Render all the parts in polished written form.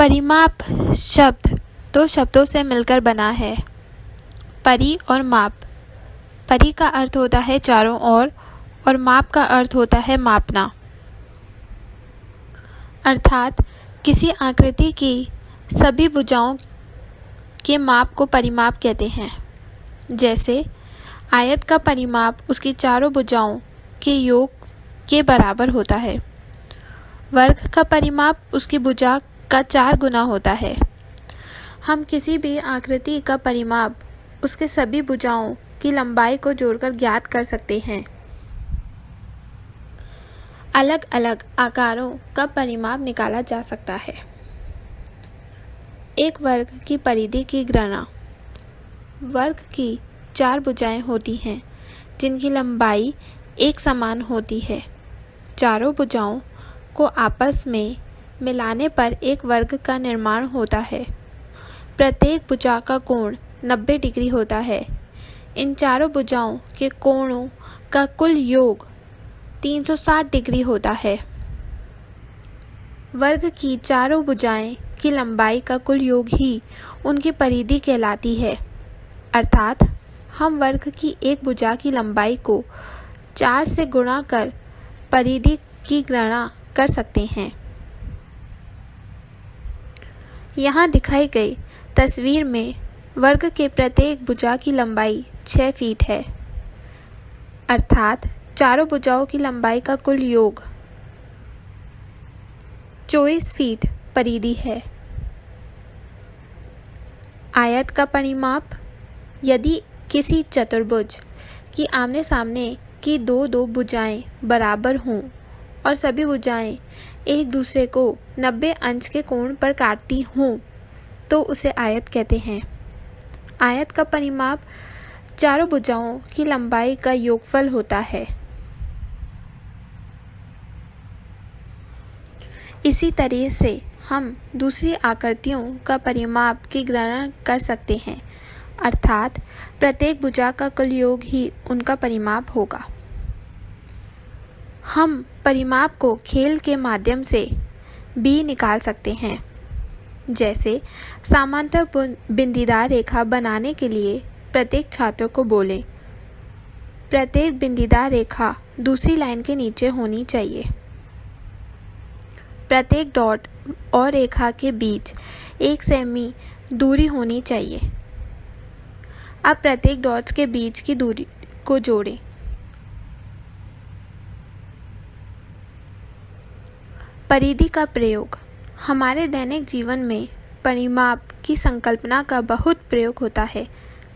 परिमाप शब्द दो शब्दों से मिलकर बना है, परि और माप। परि का अर्थ होता है चारों ओर और माप का अर्थ होता है मापना। अर्थात किसी आकृति की सभी भुजाओं के माप को परिमाप कहते हैं। जैसे आयत का परिमाप उसकी चारों भुजाओं के योग के बराबर होता है। वर्ग का परिमाप उसकी भुजा का 4 गुना होता है। हम किसी भी आकृति का परिमाप उसके सभी भुजाओं की लंबाई को जोड़कर ज्ञात कर सकते हैं। अलग अलग आकारों का परिमाप निकाला जा सकता है। एक वर्ग की परिधि की गणना। वर्ग की 4 भुजाएं होती हैं जिनकी लंबाई एक समान होती है। चारों भुजाओं को आपस में मिलाने पर एक वर्ग का निर्माण होता है। प्रत्येक भुजा का कोण 90 डिग्री होता है। इन चारों भुजाओं के कोणों का कुल योग 360 डिग्री होता है। वर्ग की चारों भुजाएं की लंबाई का कुल योग ही उनकी परिधि कहलाती है। अर्थात हम वर्ग की एक भुजा की लंबाई को 4 से गुणा कर परिधि की गणना कर सकते हैं। यहाँ दिखाई गई तस्वीर में वर्ग के प्रत्येक भुजा की लंबाई 6 फीट है। अर्थात चारों भुजाओं की लंबाई का कुल योग 24 फीट परिधि है। आयत का परिमाप। यदि किसी चतुर्भुज की आमने सामने की दो भुजाएं बराबर हों और सभी भुजाएं एक दूसरे को 90 अंश के कोण पर काटती हों तो उसे आयत कहते हैं। आयत का परिमाप चारों भुजाओं की लंबाई का योगफल होता है। इसी तरह से हम दूसरी आकृतियों का परिमाप की गणना कर सकते हैं। अर्थात प्रत्येक भुजा का कुल योग ही उनका परिमाप होगा। हम परिमाप को खेल के माध्यम से भी निकाल सकते हैं। जैसे समांतर बिंदीदार रेखा बनाने के लिए प्रत्येक छात्र को बोलें, प्रत्येक बिंदीदार रेखा दूसरी लाइन के नीचे होनी चाहिए। प्रत्येक डॉट और रेखा के बीच 1 सेमी दूरी होनी चाहिए। अब प्रत्येक डॉट्स के बीच की दूरी को जोड़ें। परिधि का प्रयोग। हमारे दैनिक जीवन में परिमाप की संकल्पना का बहुत प्रयोग होता है।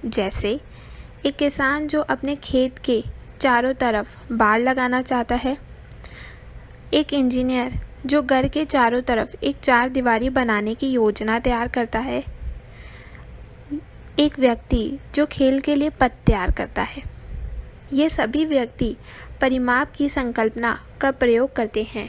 जैसे एक किसान जो अपने खेत के चारों तरफ बाड़ लगाना चाहता है, एक इंजीनियर जो घर के चारों तरफ एक 4 दीवारी बनाने की योजना तैयार करता है, एक व्यक्ति जो खेल के लिए पथ तैयार करता है। ये सभी व्यक्ति परिमाप की संकल्पना का प्रयोग करते हैं।